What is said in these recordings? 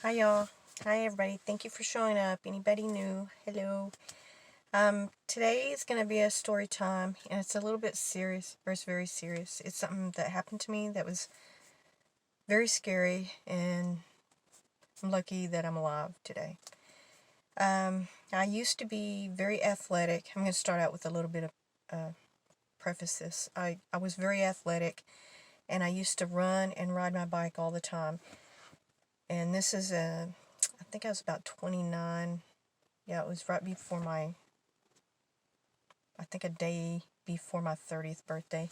Hi y'all. Hi everybody. Thank you for showing up. Anybody new? Hello. Today is going to be a story time, and it's a little bit serious, or it's very serious. It's something that happened to me that was very scary, and I'm lucky that I'm alive today. I used to be very athletic. I'm going to start out with a little bit of preface this. I was very athletic, and I used to run and ride my bike all the time. And this is I think I was about 29. Yeah, it was right before I think a day before my 30th birthday.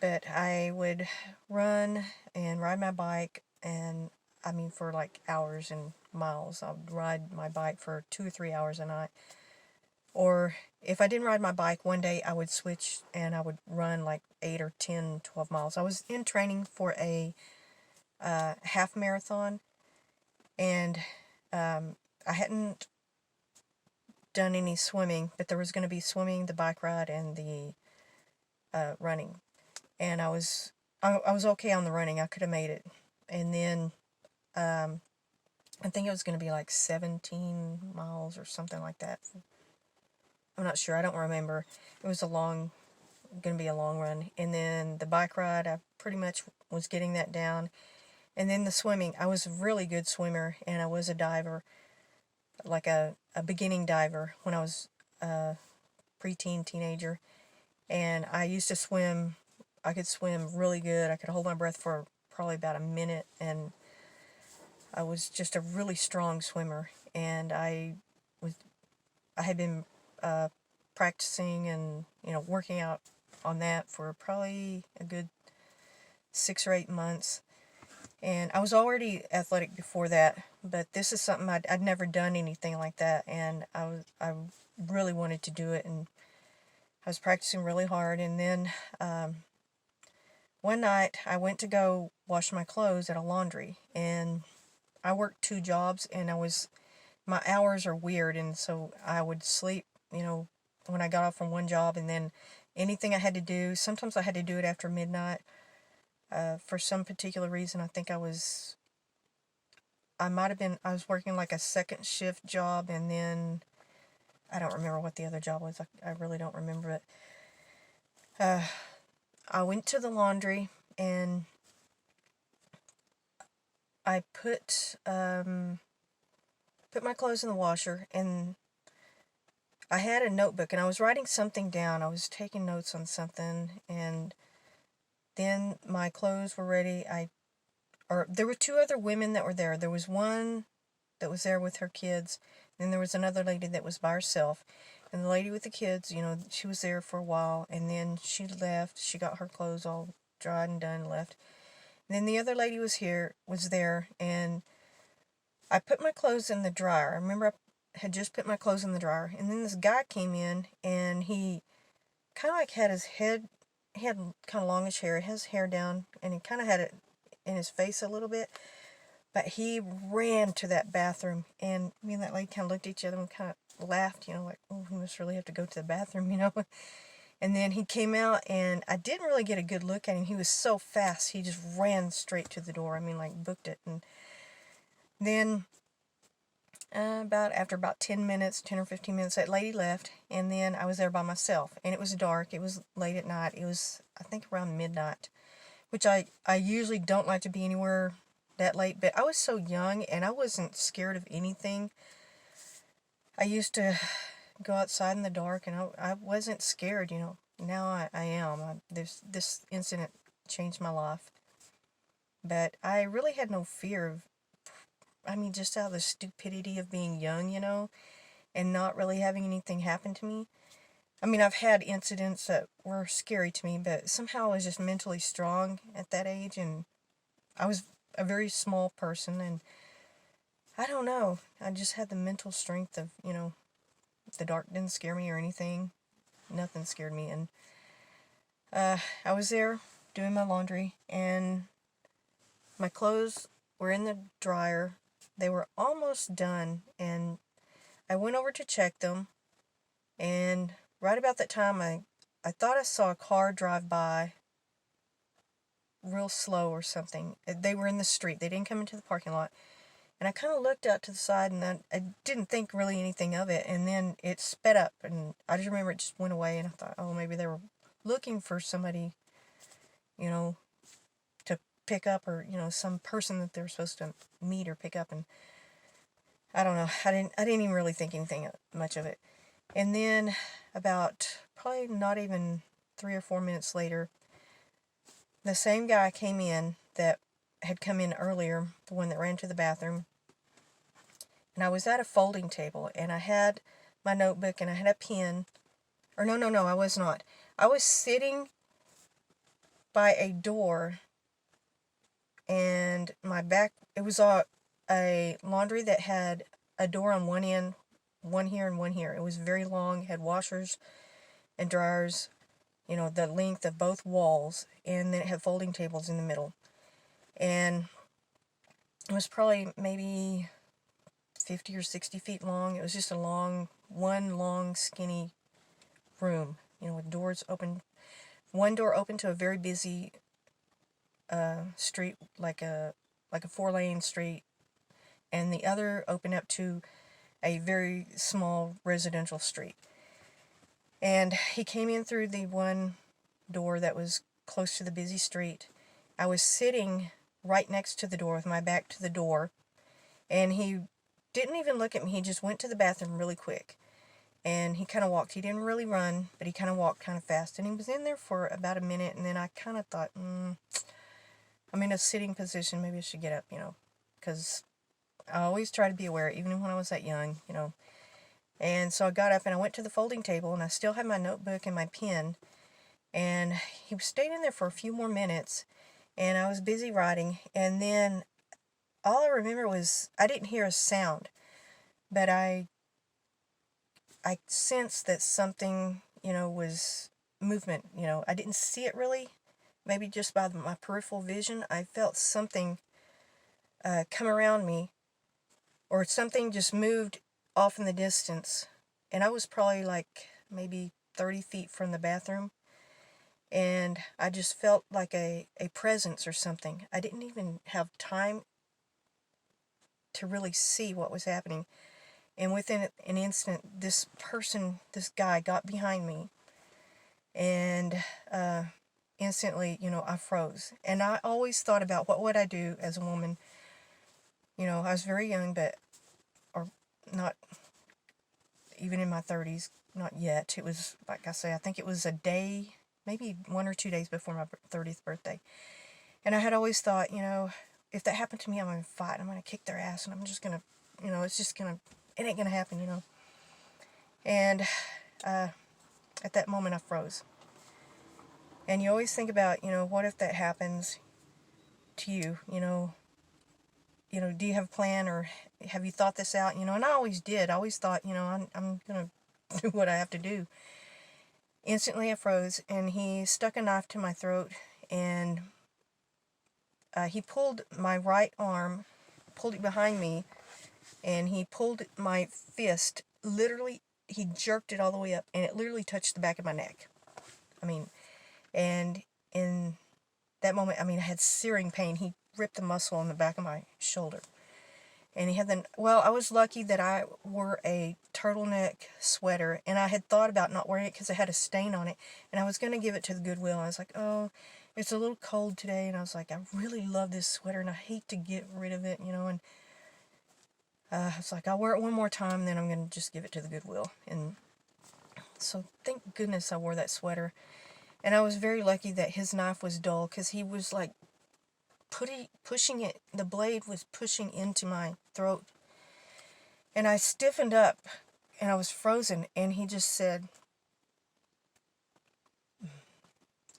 But I would run and ride my bike, and I mean for like hours and miles. I would ride my bike for 2 or 3 hours a night. Or if I didn't ride my bike one day, I would switch and I would run like 8 or 10, 12 miles. I was in training for a half marathon, and I hadn't done any swimming, but there was going to be swimming, the bike ride, and the running. And I was okay on the running. I could have made it. And then I think it was going to be like 17 miles or something like that. I'm not sure. I don't remember. It was going to be a long run. And then the bike ride, I pretty much was getting that down. And then the swimming, I was a really good swimmer, and I was a diver, like a beginning diver when I was a preteen, teenager. And I used to swim. I could swim really good. I could hold my breath for probably about a minute, and I was just a really strong swimmer. And I had been practicing and working out on that for probably a good 6 or 8 months. And I was already athletic before that, but this is something I'd never done anything like that, and I really wanted to do it, and I was practicing really hard. And then one night I went to go wash my clothes at a laundry, and I worked 2 jobs, and my hours are weird, and so I would sleep, when I got off from one job, and then anything I had to do, sometimes I had to do it after midnight. For some particular reason, I think I was working like a second shift job, and then I don't remember what the other job was. I really don't remember it. I went to the laundry, and I put my clothes in the washer, and I had a notebook, and I was writing something down. I was taking notes on something, and then my clothes were ready. There were 2 other women that were there. There was one that was there with her kids, and then there was another lady that was by herself. And the lady with the kids, she was there for a while, and then she left. She got her clothes all dried and done and left. And then the other lady was there, and I put my clothes in the dryer. I remember I had just put my clothes in the dryer, and then this guy came in, and he kind of like had he had kind of longish hair. He has hair down, and he kind of had it in his face a little bit. But he ran to that bathroom, and me and that lady kind of looked at each other and kind of laughed, like, oh, he must really have to go to the bathroom, And then he came out, and I didn't really get a good look at him. He was so fast, he just ran straight to the door. I mean, like, booked it. And then after about 10 minutes, 10 or 15 minutes, that lady left, and then I was there by myself, and it was dark. It was late at night. It was, I think, around midnight, which I usually don't like to be anywhere that late, but I was so young, and I wasn't scared of anything. I used to go outside in the dark, and I wasn't scared, Now I am. This incident changed my life, but I really had no fear of, just out of the stupidity of being young, and not really having anything happen to me. I've had incidents that were scary to me, but somehow I was just mentally strong at that age, and I was a very small person, and I don't know. I just had the mental strength of, the dark didn't scare me or anything. Nothing scared me, and I was there doing my laundry, and my clothes were in the dryer. They were almost done, and I went over to check them, and right about that time, I thought I saw a car drive by real slow or something. They were in the street. They didn't come into the parking lot. And I kind of looked out to the side, and I didn't think really anything of it. And then it sped up, and I just remember it just went away. And I thought, oh, maybe they were looking for somebody, you know, to pick up, or, you know, some person that they're supposed to meet or pick up. And I don't know. I didn't even really think anything much of it. And then about probably not even 3 or 4 minutes later, the same guy came in that had come in earlier, the one that ran to the bathroom. And I was at a folding table, and I had my notebook, and I had a pen. Or no, I was not. I was sitting by a door, and my back, it was a laundry that had a door on one end, one here and one here. It was very long, had washers and dryers, you know, the length of both walls, and then it had folding tables in the middle. And it was probably maybe 50 or 60 feet long. It was just one long, skinny room, you know, with doors open. One door open to a very busy street, like a 4-lane street, and the other open up to a very small residential street. And he came in through the one door that was close to the busy street. I was sitting right next to the door with my back to the door, and he didn't even look at me. He just went to the bathroom really quick, and he kind of walked. He didn't really run, but he kind of walked kind of fast, and he was in there for about a minute. And then I kind of thought, I'm in a sitting position, maybe I should get up, you know, because I always try to be aware, even when I was that young, you know. And so I got up, and I went to the folding table, and I still had my notebook and my pen, and he stayed in there for a few more minutes, and I was busy writing. And then all I remember was I didn't hear a sound, but I sensed that something, you know, was movement. You know, I didn't see it really. Maybe just by my peripheral vision, I felt something come around me, or something just moved off in the distance. And I was probably like maybe 30 feet from the bathroom, and I just felt like a presence or something. I didn't even have time to really see what was happening. And within an instant, this guy got behind me, and instantly, you know, I froze. And I always thought about what would I do as a woman. You know, I was very young, or not even in my 30s, not yet. It was, like I say, I think it was a day, maybe 1 or 2 days before my 30th birthday. And I had always thought, you know, if that happened to me, I'm going to fight. I'm going to kick their ass, and I'm just going to, you know, it ain't going to happen, you know. And at that moment, I froze. And you always think about, you know, what if that happens to you, you know, do you have a plan, or have you thought this out, you know? And I always did. I always thought, you know, I'm going to do what I have to do. Instantly, I froze, and he stuck a knife to my throat, and he pulled my right arm, pulled it behind me, and he pulled my fist, literally, he jerked it all the way up, and it literally touched the back of my neck. I mean, and in that moment, I mean, I had searing pain. He ripped the muscle on the back of my shoulder. And he had I was lucky that I wore a turtleneck sweater, and I had thought about not wearing it because it had a stain on it, and I was going to give it to the Goodwill. I was like, oh, it's a little cold today, and I was like, I really love this sweater, and I hate to get rid of it, you know. And I was like, I'll wear it one more time, then I'm going to just give it to the Goodwill. And so thank goodness I wore that sweater. And I was very lucky that his knife was dull, because he was like pushing it, the blade was pushing into my throat. And I stiffened up, and I was frozen, and he just said,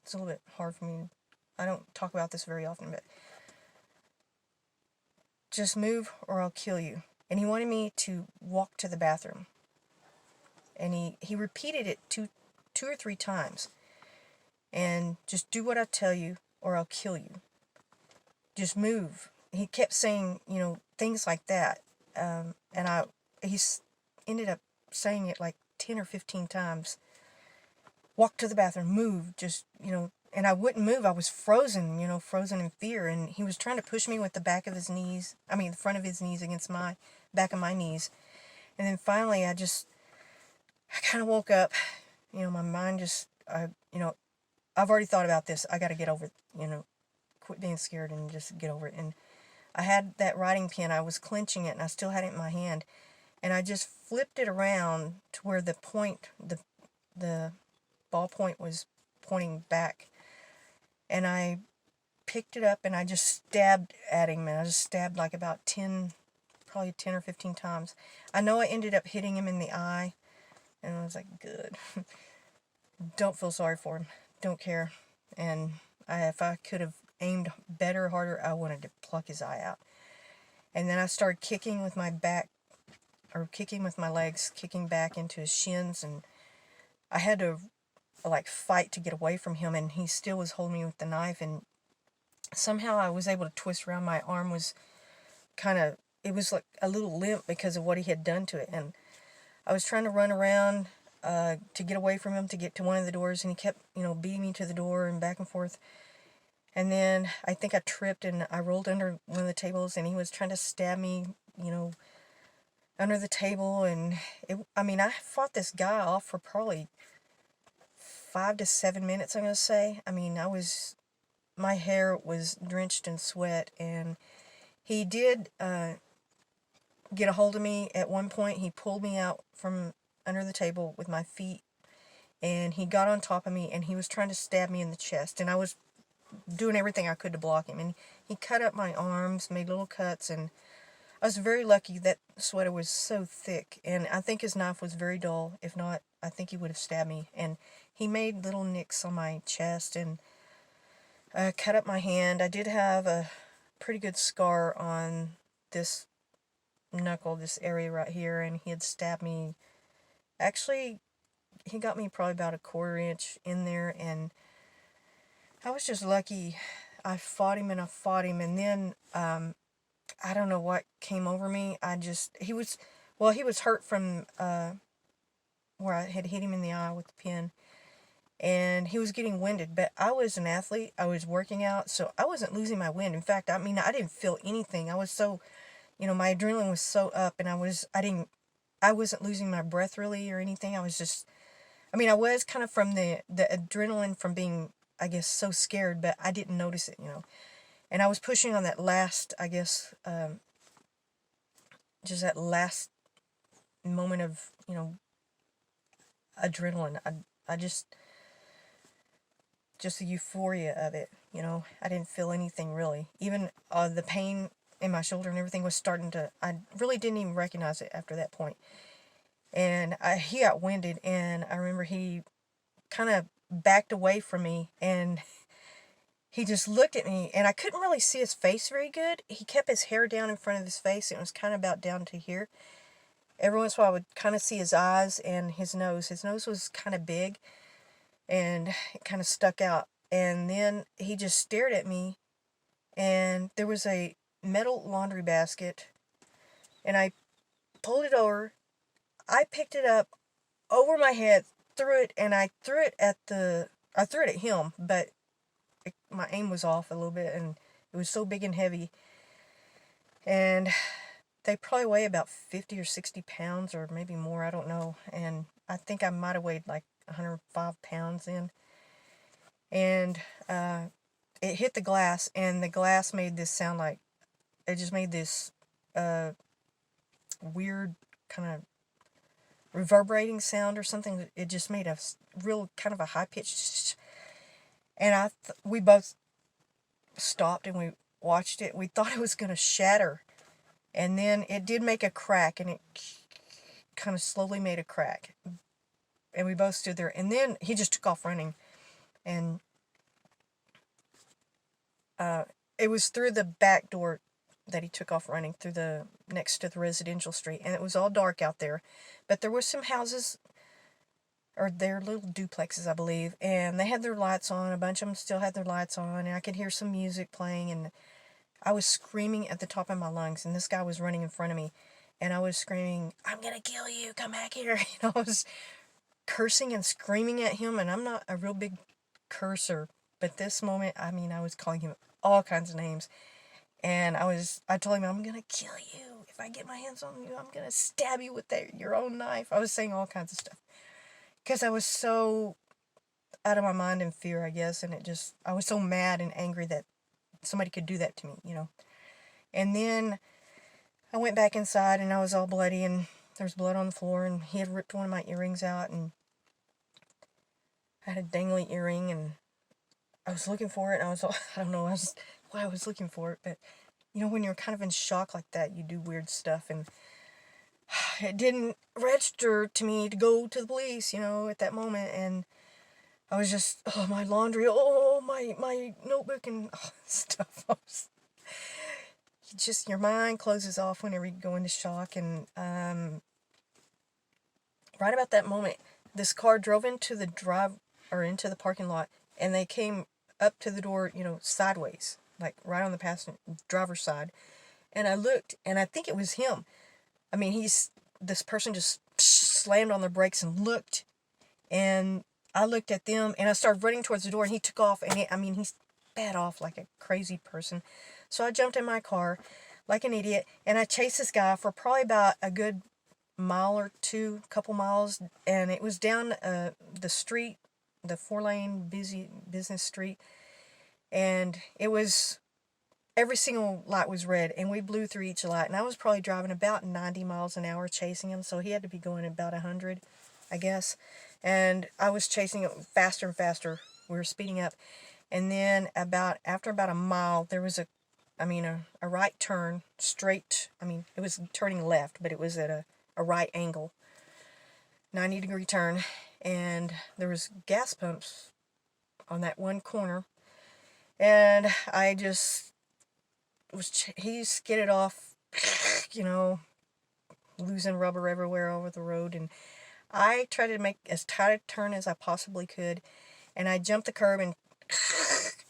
it's a little bit hard for me, I don't talk about this very often, but just move or I'll kill you. And he wanted me to walk to the bathroom. And he repeated it two or three times. And just do what I tell you or I'll kill you. Just move. He kept saying, you know, things like that. And he ended up saying it like 10 or 15 times. Walk to the bathroom, move, just, you know. and I wouldn't move. I was frozen, frozen in fear. And he was trying to push me with the back of his knees. I mean, the front of his knees against my back of my knees. And then finally, I kind of woke up. My mind I've already thought about this. I got to get over it, quit being scared and just get over it. And I had that writing pen. I was clenching it, and I still had it in my hand. And I just flipped it around to where the ball point was pointing back. And I picked it up, and I just stabbed at him. And I just stabbed like about probably 10 or 15 times. I know I ended up hitting him in the eye. And I was like, good. Don't feel sorry for him. Don't care. And if I could have aimed better, harder, I wanted to pluck his eye out. And then I started kicking with my back, or kicking with my legs, kicking back into his shins. And I had to fight to get away from him, and he still was holding me with the knife. And somehow I was able to twist around. My arm was it was like a little limp because of what he had done to it. And I was trying to run around to get away from him, to get to one of the doors, and he kept, beating me to the door and back and forth. And then I think I tripped and I rolled under one of the tables, and he was trying to stab me, under the table. And I fought this guy off for probably 5 to 7 minutes, I'm going to say. My hair was drenched in sweat, and he did get a hold of me at one point. He pulled me out from under the table with my feet, and he got on top of me, and he was trying to stab me in the chest, and I was doing everything I could to block him. And he cut up my arms, made little cuts, and I was very lucky. That sweater was so thick, and I think his knife was very dull. If not, I think he would have stabbed me. And he made little nicks on my chest and cut up my hand. I did have a pretty good scar on this knuckle, this area right here, and he had stabbed me. Actually, he got me probably about a 1/4 inch in there, and I was just lucky. I fought him, and then I don't know what came over me. He was hurt from where I had hit him in the eye with the pin, and he was getting winded. But I was an athlete. I was working out, so I wasn't losing my wind. In fact, I didn't feel anything. I was so, my adrenaline was so up, and I wasn't losing my breath really or anything. I was just, I was kind of from the adrenaline from being, I guess, so scared, but I didn't notice it, And I was pushing on that last, I guess, just that last moment of, adrenaline. I just the euphoria of it, I didn't feel anything really. Even the pain in my shoulder and everything was starting to, I really didn't even recognize it after that point. And he got winded, and I remember he kind of backed away from me, and he just looked at me, and I couldn't really see his face very good. He kept his hair down in front of his face. It was kind of about down to here. Every once in a while I would kind of see his eyes and his nose. His nose was kind of big, and it kind of stuck out. And then he just stared at me, and there was a metal laundry basket, and I pulled it over. I picked it up over my head, threw it, and I threw it at him, but my aim was off a little bit, and it was so big and heavy. And they probably weigh about 50 or 60 pounds, or maybe more, I don't know. And I think I might have weighed like 105 pounds then. And it hit the glass, and the glass made this sound like, it just made this weird kind of reverberating sound or something. It just made a real kind of a high-pitched, and we both stopped and we watched it. We thought it was going to shatter, and then it did make a crack, and it kind of slowly made a crack, and we both stood there. And then he just took off running, and it was through the back door that he took off running, through the next to the residential street, and it was all dark out there, but there were some houses, or they're little duplexes, I believe, and they had their lights on. A bunch of them still had their lights on, and I could hear some music playing, and I was screaming at the top of my lungs, and this guy was running in front of me, and I was screaming, "I'm gonna kill you, come back here." I was cursing and screaming at him, and I'm not a real big cursor, But this moment, I mean, I was calling him all kinds of names. And I told him, I'm going to kill you. If I get my hands on you, I'm going to stab you with your own knife. I was saying all kinds of stuff. Because I was so out of my mind in fear, I guess. And I was so mad and angry that somebody could do that to me. And then I went back inside and I was all bloody and there was blood on the floor and he had ripped one of my earrings out and I had a dangly earring and I was looking for it and I was all, I don't know why I was looking for it, but when you're kind of in shock like that, you do weird stuff and it didn't register to me to go to the police, at that moment. And I was just, my laundry, my notebook and stuff. Your mind closes off whenever you go into shock. And right about that moment, this car drove into the into the parking lot, and they came up to the door, sideways, like right on the passenger driver's side. And I looked, and I think it was him. I mean, this person just slammed on the brakes and looked, and I looked at them, and I started running towards the door, and he took off, and he sped off like a crazy person. So I jumped in my car like an idiot, and I chased this guy for probably about a good mile or two, couple miles, and it was down the street, the 4-lane busy business street, and it was every single light was red, and we blew through each light, and I was probably driving about 90 miles an hour chasing him, so he had to be going about 100, I guess, and I was chasing him faster and faster. We were speeding up, and then after about a mile, there was a right turn, straight, it was turning left, but it was at a right angle, 90-degree turn, and there was gas pumps on that one corner, and I just he skidded off, losing rubber everywhere over the road, and I tried to make as tight a turn as I possibly could, and I jumped the curb, and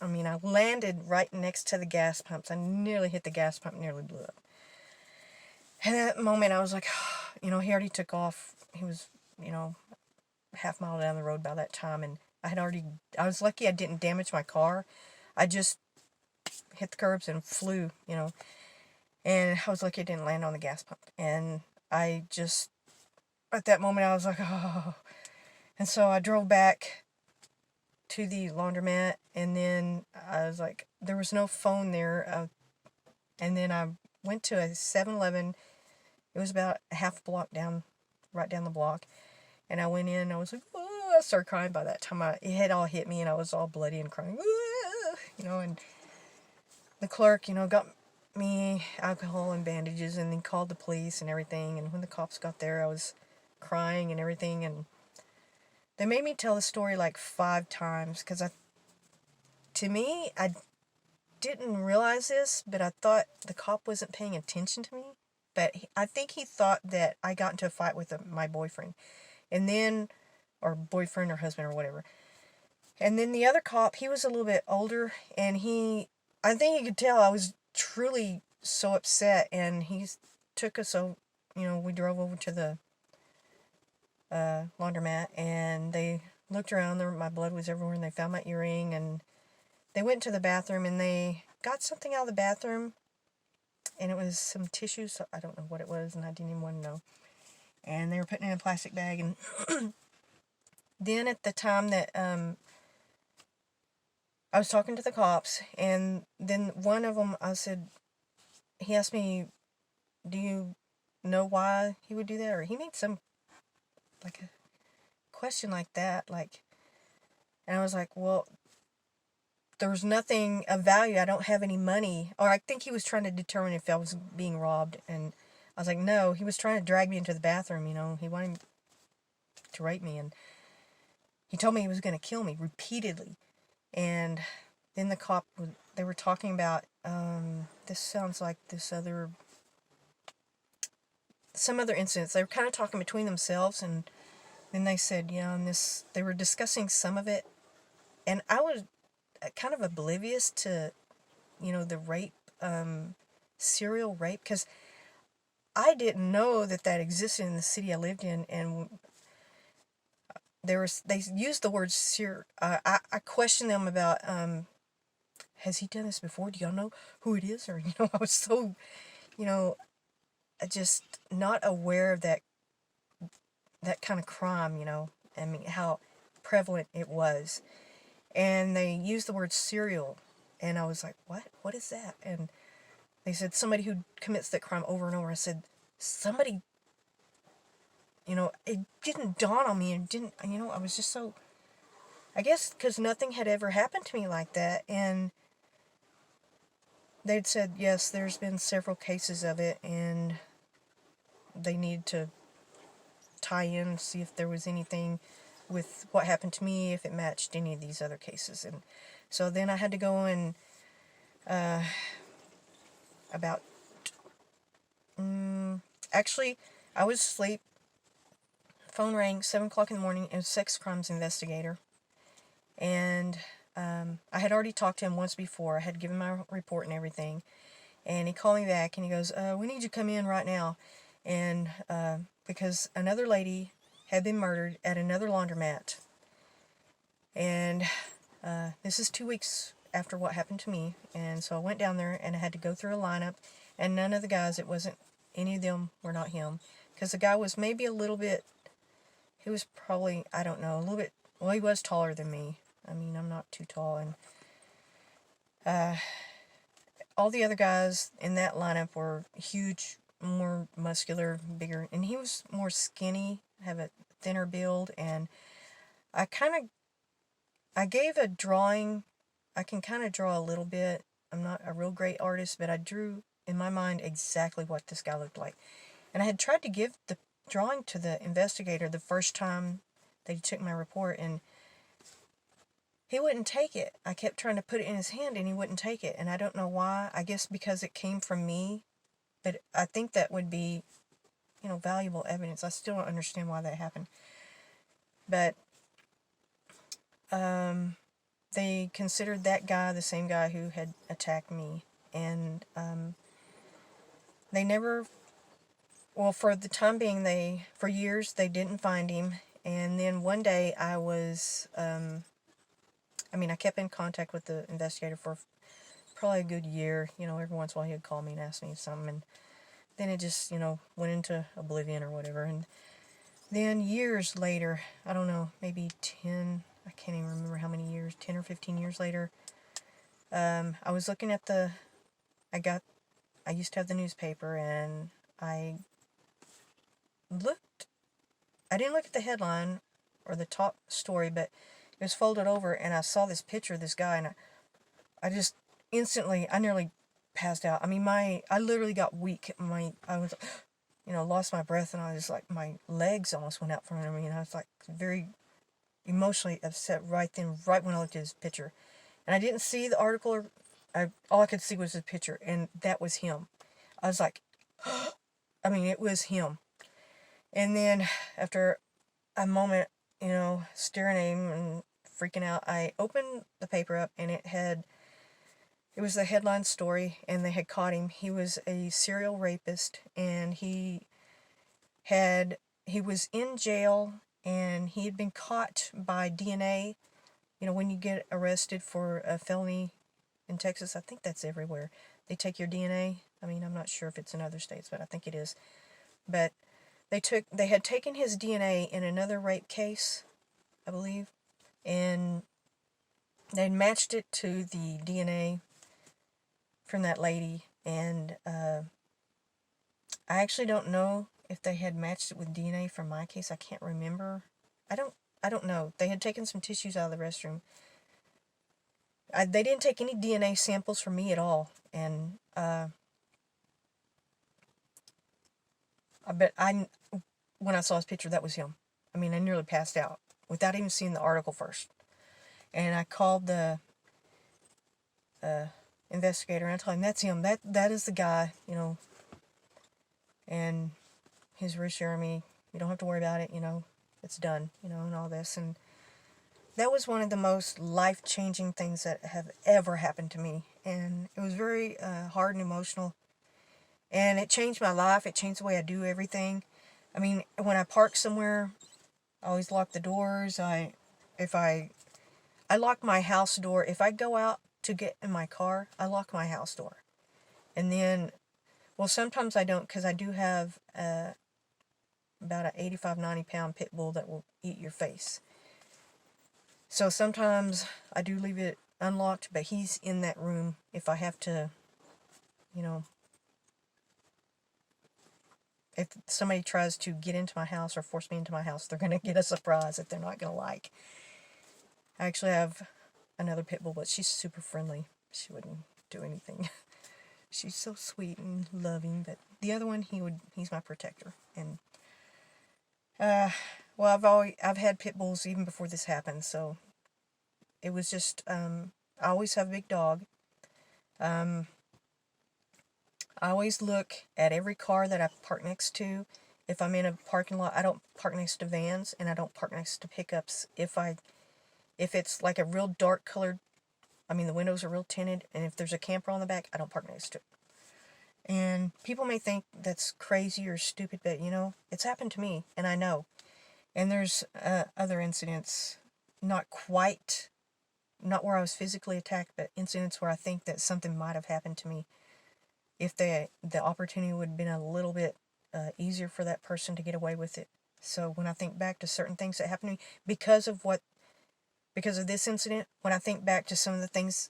I landed right next to the gas pumps. I nearly hit the gas pump, nearly blew up. And at that moment, I was like, he already took off. He was, half mile down the road by that time, and I was lucky I didn't damage my car. I just hit the curbs and flew, and I was lucky I didn't land on the gas pump. And at that moment, I was like, oh. And so I drove back to the laundromat, and then I was like, there was no phone there, and then I went to a 7-Eleven. It was about a half block down, right down the block, and I went in, and I was like, oh, I started crying by that time. It had all hit me, and I was all bloody and crying, and the clerk, got me alcohol and bandages, and then called the police and everything, and when the cops got there, I was crying and everything, and they made me tell the story like 5 times, because I didn't realize this, but I thought the cop wasn't paying attention to me, but I think he thought that I got into a fight with my boyfriend, and then, or boyfriend or husband or whatever, and then the other cop, he was a little bit older, and I think he could tell I was truly so upset, and he took us over, we drove over to the laundromat, and they looked around there. My blood was everywhere, and they found my earring, and they went to the bathroom, and they got something out of the bathroom, and it was some tissues. So I don't know what it was, and I didn't even want to know. And they were putting it in a plastic bag, and then at the time that I was talking to the cops, and then one of them, he asked me, do you know why he would do that? Or he made some, like, a question like that, and I was like, well, there was nothing of value. I don't have any money. Or I think he was trying to determine if I was being robbed, and I was like, no, he was trying to drag me into the bathroom, he wanted to rape me, and he told me he was going to kill me repeatedly. And then they were talking about, this sounds like some other incidents. They were kind of talking between themselves, and then they said, and they were discussing some of it, and I was kind of oblivious to, the rape, serial rape, because I didn't know that existed in the city I lived in, and they used the word I questioned them about, has he done this before? Do y'all know who it is? Or, I was so, you know, just not aware of that kind of crime, I mean, how prevalent it was. And they used the word serial, and I was like, what? What is that? And they said somebody who commits that crime over and over. I said, somebody, it didn't dawn on me, and didn't, I was just so, I guess because nothing had ever happened to me like that, and they'd said, yes, there's been several cases of it, and they need to tie in and see if there was anything with what happened to me, if it matched any of these other cases. And so then I had to go and about actually I was asleep, phone rang, 7 o'clock in the morning. It was sex crimes investigator, and I had already talked to him once before. I had given my report and everything, and he called me back and he goes, we need you to come in right now, and because another lady had been murdered at another laundromat. And this is 2 weeks after what happened to me. And so I went down there and I had to go through a lineup. And none of the guys, any of them were not him. Because the guy was maybe a little bit, he was probably, I don't know, a little bit, well, he was taller than me. I mean, I'm not too tall. And all the other guys in that lineup were huge, more muscular, bigger. And he was more skinny, have a thinner build. And I gave a drawing. I can kind of draw a little bit. I'm not a real great artist, but I drew in my mind exactly what this guy looked like. And I had tried to give the drawing to the investigator the first time that he took my report, and he wouldn't take it. I kept trying to put it in his hand, and he wouldn't take it. And I don't know why. I guess because it came from me. But I think that would be, valuable evidence. I still don't understand why that happened. But they considered that guy the same guy who had attacked me. And they never, well, for the time being, for years, they didn't find him. And then one day I was, I kept in contact with the investigator for probably a good year. Every once in a while he'd call me and ask me something. And then it just, went into oblivion or whatever. And then years later, I don't know, maybe 10, I can't even remember how many years, 10 or 15 years later, I was looking at I used to have the newspaper, and I didn't look at the headline or the top story, but it was folded over, and I saw this picture of this guy, and I just instantly, I nearly passed out. I literally got weak. I was, lost my breath, and I was like, my legs almost went out from under me, and I was like very emotionally upset right when I looked at his picture. And I didn't see the article, all I could see was his picture, and that was him. I was like, it was him. And then after a moment, staring at him and freaking out, I opened the paper up, and it was the headline story, and they had caught him. He was a serial rapist, and he was in jail, and he had been caught by DNA. When you get arrested for a felony in Texas, I think that's everywhere, they take your DNA. I'm not sure if it's in other states, but I think it is. But they had taken his DNA in another rape case, I believe, and they matched it to the DNA from that lady, and I actually don't know if they had matched it with DNA from my case. I can't remember. I don't know. They had taken some tissues out of the restroom. They didn't take any DNA samples from me at all, and when I saw his picture, that was him. I nearly passed out without even seeing the article first. And I called the investigator, and I told him, that's him. That is the guy, And he's reassuring me, you don't have to worry about it, it's done, and all this. And that was one of the most life-changing things that have ever happened to me. And it was very hard and emotional. And it changed my life. It changed the way I do everything. When I park somewhere, I always lock the doors. If I lock my house door. If I go out to get in my car, I lock my house door. And then, well, sometimes I don't, because I do have about an 85, 90-pound pit bull that will eat your face. So sometimes I do leave it unlocked, but he's in that room if I have to, you know, if somebody tries to get into my house or force me into my house, they're going to get a surprise that they're not going to like. I actually have another pit bull, but she's super friendly. She wouldn't do anything. She's so sweet and loving, but the other one, he's my protector. And well, I've had pit bulls even before this happened, so it was just I always have a big dog. I always look at every car that I park next to. If I'm in a parking lot, I don't park next to vans, and I don't park next to pickups. If it's like a real dark colored, I mean the windows are real tinted, and if there's a camper on the back, I don't park next to it. And people may think that's crazy or stupid, but you know, it's happened to me, and I know. And there's other incidents, not where I was physically attacked, but incidents where I think that something might have happened to me if the opportunity would have been a little bit easier for that person to get away with it. So when I think back to certain things that happened to me because of this incident, when I think back to some of the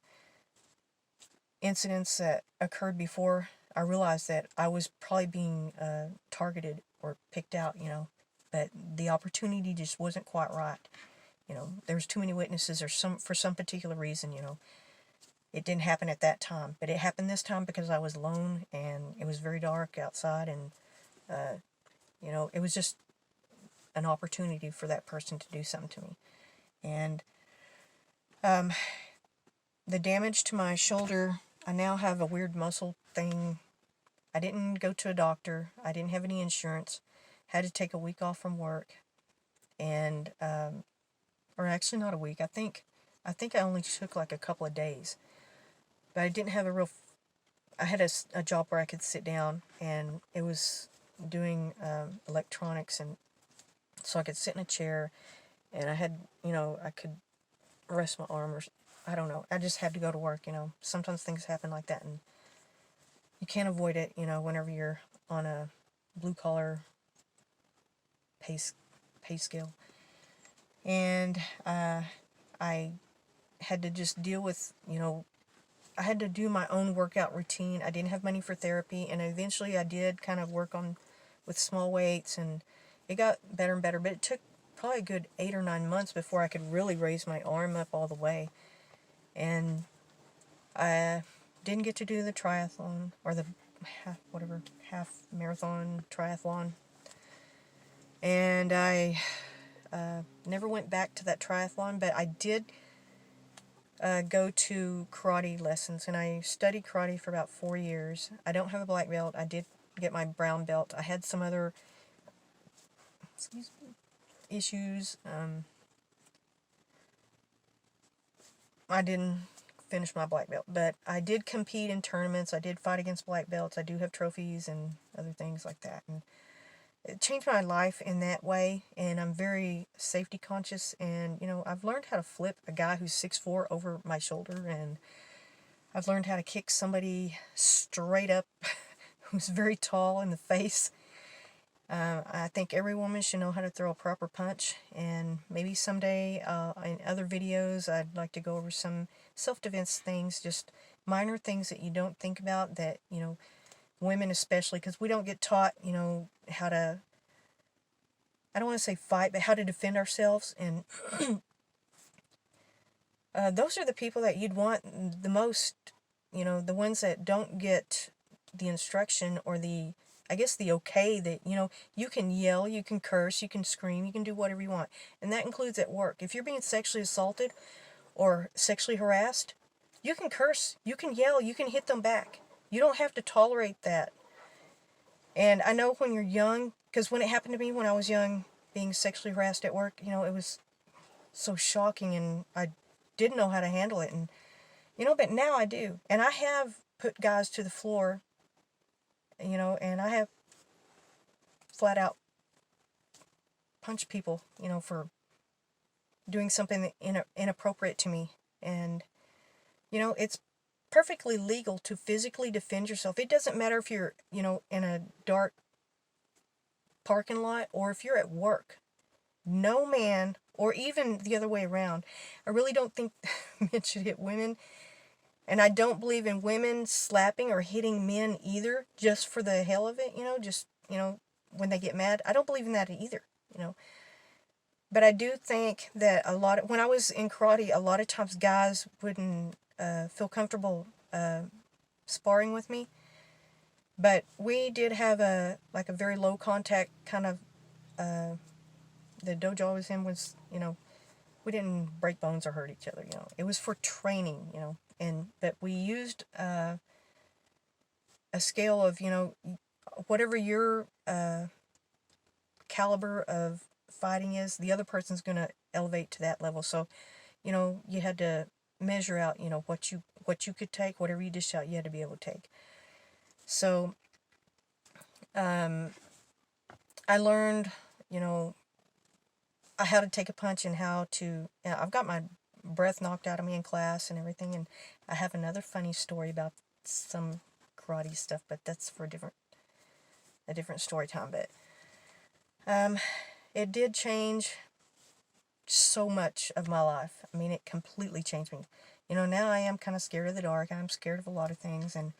incidents that occurred before, I realized that I was probably being targeted or picked out, you know, but the opportunity just wasn't quite right. You know, there was too many witnesses or for some particular reason, you know. It didn't happen at that time, but it happened this time because I was alone and it was very dark outside, and you know, it was just an opportunity for that person to do something to me. And the damage to my shoulder, I now have a weird muscle thing. I didn't go to a doctor. I didn't have any insurance. Had to take a week off from work, and or actually not a week. I think I only took like a couple of days. But I didn't have I had a job where I could sit down, and it was doing electronics, and so I could sit in a chair, and I had, you know, I could rest my arm, or I don't know. I just had to go to work, you know. Sometimes things happen like that, and you can't avoid it, you know, whenever you're on a blue-collar pay scale. And I had to just deal with, you know, I had to do my own workout routine. I didn't have money for therapy, and eventually I did kind of work with small weights, and it got better and better, but it took probably a good 8 or 9 months before I could really raise my arm up all the way. And I didn't get to do the triathlon, or the half marathon triathlon. And I never went back to that triathlon, but I did go to karate lessons, and I studied karate for about 4 years. I don't have a black belt. I did get my brown belt. I had some other issues. I didn't finish my black belt, but I did compete in tournaments. I did fight against black belts. I do have trophies and other things like that, and it changed my life in that way. And I'm very safety conscious, and you know, I've learned how to flip a guy who's 6'4" over my shoulder, and I've learned how to kick somebody straight up who's very tall in the face. I think every woman should know how to throw a proper punch, and maybe someday in other videos I'd like to go over some self-defense things, just minor things that you don't think about, that, you know, women especially, because we don't get taught, you know, how to, I don't want to say fight, but how to defend ourselves. And those are the people that you'd want the most, you know, the ones that don't get the instruction or the okay that, you know, you can yell, you can curse, you can scream, you can do whatever you want. And that includes at work. If you're being sexually assaulted or sexually harassed, you can curse, you can yell, you can hit them back. You don't have to tolerate that. And I know when you're young, because when it happened to me when I was young, being sexually harassed at work, you know, it was so shocking, and I didn't know how to handle it. And, you know, but now I do. And I have put guys to the floor, you know, and I have flat out punch people, for doing something inappropriate to me. And, it's perfectly legal to physically defend yourself. It doesn't matter if you're, in a dark parking lot or if you're at work. No man, or even the other way around, I really don't think men should hit women. And I don't believe in women slapping or hitting men either, just for the hell of it, when they get mad. I don't believe in that either. But I do think that when I was in karate, a lot of times guys wouldn't feel comfortable sparring with me. But we did have a very low contact kind of, the dojo I was in was, we didn't break bones or hurt each other, It was for training, but we used a scale of, whatever your caliber of fighting is, the other person's going to elevate to that level. So, you had to measure out, what you could take, whatever you dish out, you had to be able to take. So, I learned, how to take a punch and how to, I've got my breath knocked out of me in class and everything, and I have another funny story about some karate stuff, but that's for a different story time. But it did change so much of my life. I mean, it completely changed me. Now I am kind of scared of the dark. I'm scared of a lot of things, and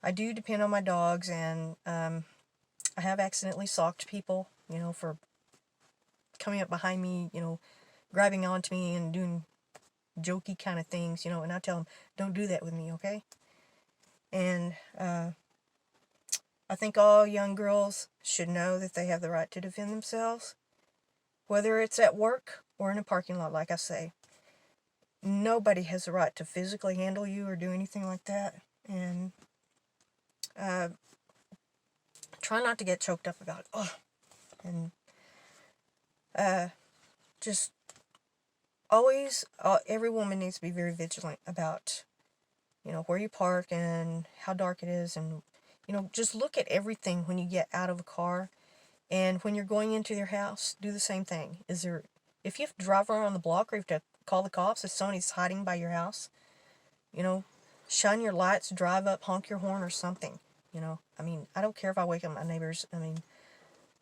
I do depend on my dogs, and I have accidentally socked people, for coming up behind me, grabbing onto me and doing jokey kind of things, and I tell them, don't do that with me, okay? And I think all young girls should know that they have the right to defend themselves, whether it's at work or in a parking lot, like I say. Nobody has the right to physically handle you or do anything like that. And try not to get choked up about it. Oh. And just always, every woman needs to be very vigilant about, where you park and how dark it is. And, just look at everything when you get out of a car. And when you're going into your house, do the same thing. If you have to drive around the block, or you have to call the cops if somebody's hiding by your house, shine your lights, drive up, honk your horn or something. I mean, I don't care if I wake up my neighbors. I mean,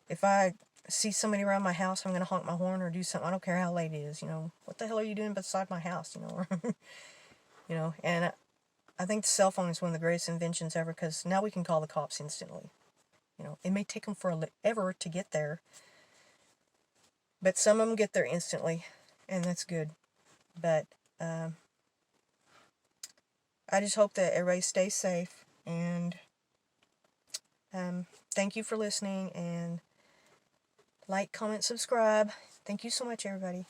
if I see somebody around my house, I'm going to honk my horn or do something. I don't care how late it is, What the hell are you doing beside my house, And I think the cell phone is one of the greatest inventions ever, because now we can call the cops instantly. It may take them forever to get there, but some of them get there instantly, and that's good. But I just hope that everybody stays safe, and thank you for listening, and like, comment, subscribe. Thank you so much, everybody.